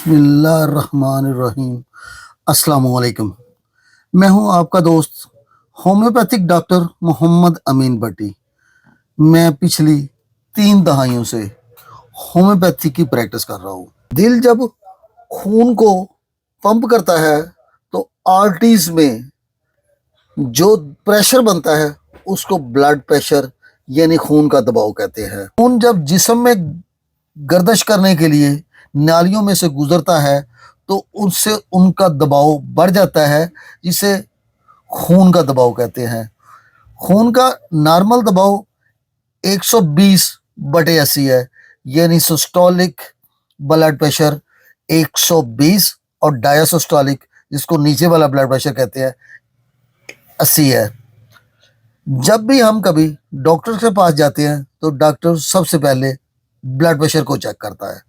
بسم اللہ الرحمن الرحیم۔ السلام علیکم، میں ہوں آپ کا دوست ہومیوپیتھک ڈاکٹر محمد امین بٹی۔ میں پچھلی 3 دہائیوں سے ہومیوپیتھی کی پریکٹس کر رہا ہوں۔ دل جب خون کو پمپ کرتا ہے تو آرٹریز میں جو پریشر بنتا ہے اس کو بلڈ پریشر یعنی خون کا دباؤ کہتے ہیں۔ خون جب جسم میں گردش کرنے کے لیے نالیوں میں سے گزرتا ہے تو ان سے ان کا دباؤ بڑھ جاتا ہے، جسے خون کا دباؤ کہتے ہیں۔ خون کا نارمل دباؤ 120/80 ہے، یعنی سسٹولک بلڈ پریشر 120 اور ڈایاسسٹولک جس کو نیچے والا بلڈ پریشر کہتے ہیں 80 ہے۔ جب بھی ہم کبھی ڈاکٹر کے پاس جاتے ہیں تو ڈاکٹر سب سے پہلے بلڈ پریشر کو چیک کرتا ہے،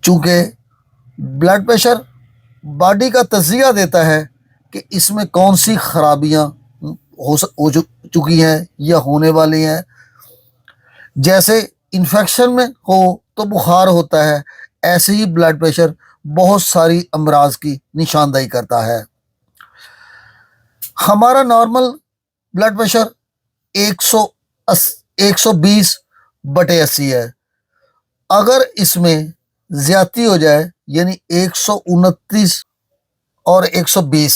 چونکہ بلڈ پریشر باڈی کا تجزیہ دیتا ہے کہ اس میں کون سی خرابیاں ہو چکی ہیں یا ہونے والی ہیں۔ جیسے انفیکشن میں ہو تو بخار ہوتا ہے، ایسے ہی بلڈ پریشر بہت ساری امراض کی نشاندہی کرتا ہے۔ ہمارا نارمل بلڈ پریشر 120/80 ہے۔ اگر اس میں زیادتی ہو جائے یعنی 129 اور 120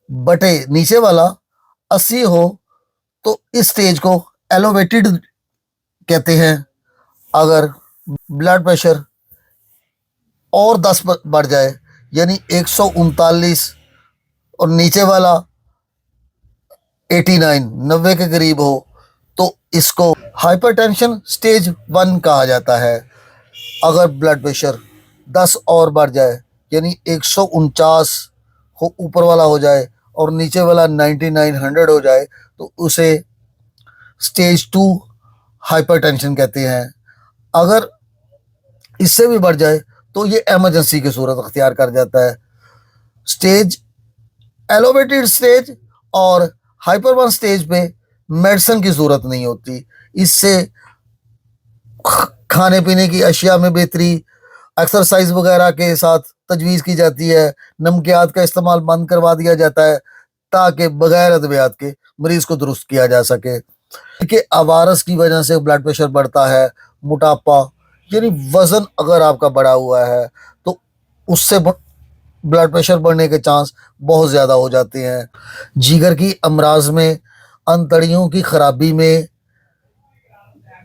بٹے نیچے والا 80 ہو تو اس سٹیج کو ایلیویٹڈ کہتے ہیں۔ اگر بلڈ پریشر اور 10 بڑھ جائے یعنی 139 اور نیچے والا 90 کے قریب ہو تو اس کو ہائپر ٹینشن سٹیج 1 کہا جاتا ہے۔ اگر بلڈ پریشر 10 اور بڑھ جائے یعنی 149 اوپر والا ہو جائے اور نیچے والا 100 ہو جائے تو اسے سٹیج 2 ہائپر ٹینشن کہتے ہیں۔ اگر اس سے بھی بڑھ جائے تو یہ ایمرجنسی کی صورت اختیار کر جاتا ہے۔ سٹیج ایلیویٹڈ سٹیج اور ہائپر 1 سٹیج پہ میڈیسن کی ضرورت نہیں ہوتی، اس سے کھانے پینے کی اشیاء میں بہتری، ایکسرسائز وغیرہ کے ساتھ تجویز کی جاتی ہے، نمکیات کا استعمال بند کروا دیا جاتا ہے تاکہ بغیر ادویات کے مریض کو درست کیا جا سکے۔ کہ عوارض کی وجہ سے بلڈ پریشر بڑھتا ہے، موٹاپا یعنی وزن اگر آپ کا بڑھا ہوا ہے تو اس سے بلڈ پریشر بڑھنے کے چانس بہت زیادہ ہو جاتے ہیں۔ جگر کی امراض میں، انتڑیوں کی خرابی میں،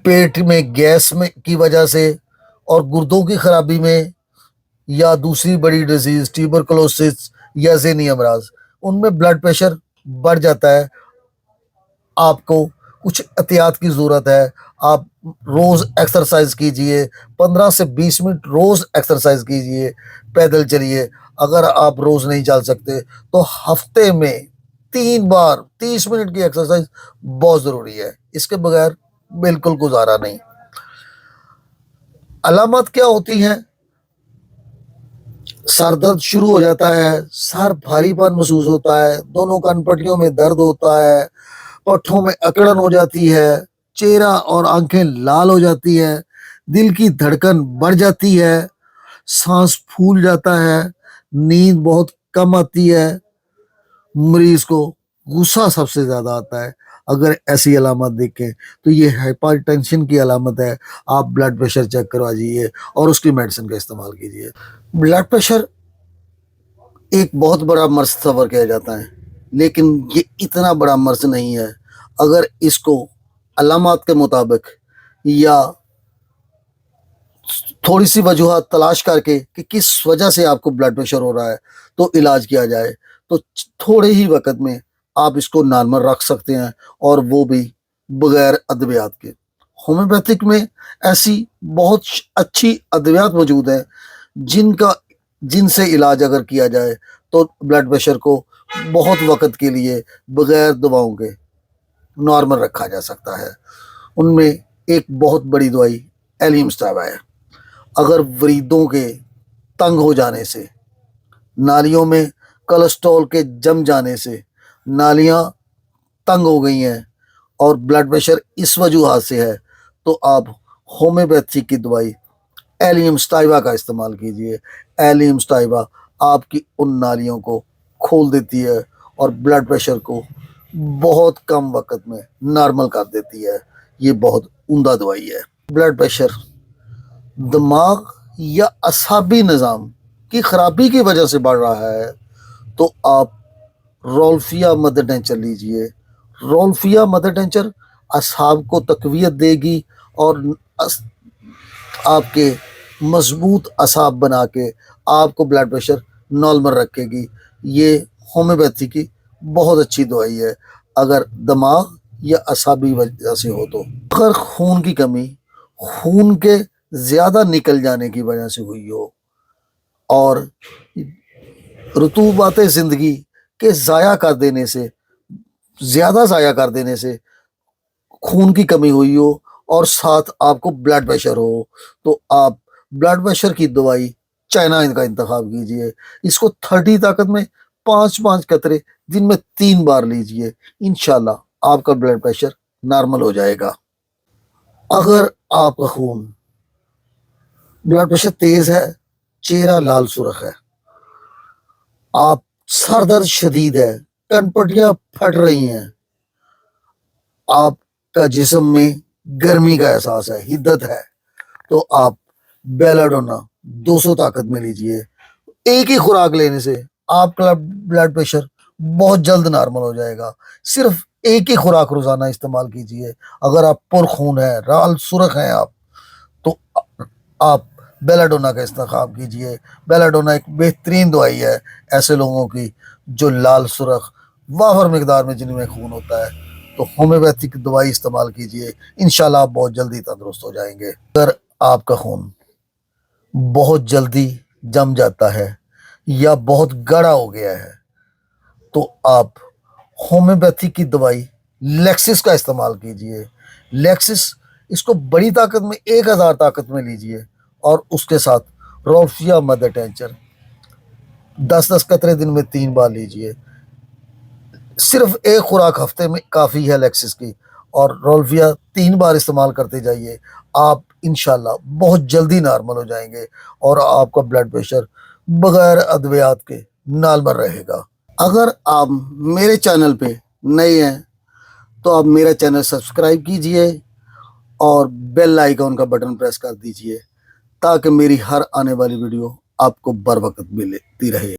پیٹ میں گیس کی وجہ سے اور گردوں کی خرابی میں، یا دوسری بڑی ڈیزیز ٹیوبرکلوسس یا ذہنی امراض، ان میں بلڈ پریشر بڑھ جاتا ہے۔ آپ کو کچھ احتیاط کی ضرورت ہے۔ آپ روز ایکسرسائز کیجئے، 15 سے 20 منٹ روز ایکسرسائز کیجئے، پیدل چلیے۔ اگر آپ روز نہیں چل سکتے تو ہفتے میں 3 بار 30 منٹ کی ایکسرسائز بہت ضروری ہے، اس کے بغیر بالکل گزارا نہیں۔ علامات کیا ہوتی ہیں؟ سر درد شروع ہو جاتا ہے، سر بھاری پن محسوس ہوتا ہے، دونوں کان پٹیوں میں درد ہوتا ہے، پٹھوں میں اکڑن ہو جاتی ہے، چہرہ اور آنکھیں لال ہو جاتی ہے، دل کی دھڑکن بڑھ جاتی ہے، سانس پھول جاتا ہے، نیند بہت کم آتی ہے، مریض کو غصہ سب سے زیادہ آتا ہے۔ اگر ایسی علامات دیکھیں تو یہ ہائپر ٹینشن کی علامت ہے۔ آپ بلڈ پریشر چیک کروا دیجیے اور اس کی میڈیسن کا استعمال کیجیے۔ بلڈ پریشر ایک بہت بڑا مرض تصور کیا جاتا ہے، لیکن یہ اتنا بڑا مرض نہیں ہے۔ اگر اس کو علامات کے مطابق یا تھوڑی سی وجوہات تلاش کر کے کہ کس وجہ سے آپ کو بلڈ پریشر ہو رہا ہے تو علاج کیا جائے تو تھوڑے ہی وقت میں آپ اس کو نارمل رکھ سکتے ہیں، اور وہ بھی بغیر ادویات کے۔ ہومیوپیتھک میں ایسی بہت اچھی ادویات موجود ہیں جن سے علاج اگر کیا جائے تو بلڈ پریشر کو بہت وقت کے لیے بغیر دواؤں کے نارمل رکھا جا سکتا ہے۔ ان میں ایک بہت بڑی دوائی ایلیم سٹاوا ہے۔ اگر وریدوں کے تنگ ہو جانے سے، نالیوں میں کولیسٹرول کے جم جانے سے نالیاں تنگ ہو گئی ہیں اور بلڈ پریشر اس وجوہات سے ہے تو آپ ہومیوپیتھی کی دوائی ایلیم سٹائبا کا استعمال کیجیے. ایلیم سٹائبا آپ کی ان نالیوں کو کھول دیتی ہے اور بلڈ پریشر کو بہت کم وقت میں نارمل کر دیتی ہے. یہ بہت عمدہ دوائی ہے. بلڈ پریشر دماغ یا اعصابی نظام کی خرابی کی وجہ سے بڑھ رہا ہے تو آپ رولفیا مدر ٹینچر لیجئے. رولفیا مدر ٹینچر اعصاب کو تقویت دے گی اور آپ کے مضبوط اعصاب بنا کے آپ کو بلڈ پریشر نارمل رکھے گی. یہ ہومیوپیتھی کی بہت اچھی دوائی ہے اگر دماغ یا اعصابی وجہ سے ہو تو. اگر خون کی کمی خون کے زیادہ نکل جانے کی وجہ سے ہوئی ہو اور رطوبات زندگی کے ضائع کر دینے سے زیادہ ضائع کر دینے سے خون کی کمی ہوئی ہو اور ساتھ آپ کو بلڈ پریشر ہو تو آپ بلڈ پریشر کی دوائی چائنا کا انتخاب کیجئے. اس کو 30 طاقت میں 5 قطرے دن میں 3 بار لیجئے. انشاءاللہ آپ کا بلڈ پریشر نارمل ہو جائے گا. اگر آپ کا خون بلڈ پریشر تیز ہے، چہرہ لال سرخ ہے، آپ سر درد شدید ہے، کن پٹیاں پھٹ رہی ہیں، آپ کا جسم میں گرمی کا احساس ہے، حدت ہے، تو آپ بیلاڈونا 200 طاقت میں لیجئے. ایک ہی خوراک لینے سے آپ کا بلڈ پریشر بہت جلد نارمل ہو جائے گا. صرف ایک ہی خوراک روزانہ استعمال کیجئے. اگر آپ پرخون ہیں، لال سرخ ہیں آپ تو آپ بیلاڈونا کا انتخاب کیجئے. بیلاڈونا ایک بہترین دوائی ہے ایسے لوگوں کی جو لال سرخ وافر مقدار میں جن میں خون ہوتا ہے. تو ہومیوپیتھک دوائی استعمال کیجئے. انشاءاللہ آپ بہت جلدی تندرست ہو جائیں گے. اگر آپ کا خون بہت جلدی جم جاتا ہے یا بہت گاڑھا ہو گیا ہے تو آپ ہومیوپیتھی کی دوائی لیکسس کا استعمال کیجئے. لیکسس اس کو بڑی طاقت میں 1000 طاقت میں لیجئے اور اس کے ساتھ رولفیا مدر ٹینچر 10 قطرے دن میں 3 بار لیجئے. صرف ایک خوراک ہفتے میں کافی ہے لیکسس کی اور رولفیا 3 بار استعمال کرتے جائیے. آپ انشاءاللہ بہت جلدی نارمل ہو جائیں گے اور آپ کا بلڈ پریشر بغیر ادویات کے نارمل رہے گا. اگر آپ میرے چینل پہ نئے ہیں تو آپ میرا چینل سبسکرائب کیجئے اور بیل آئیکن کا بٹن پریس کر دیجئے تاکہ میری ہر آنے والی ویڈیو آپ کو بر وقت ملتی رہے.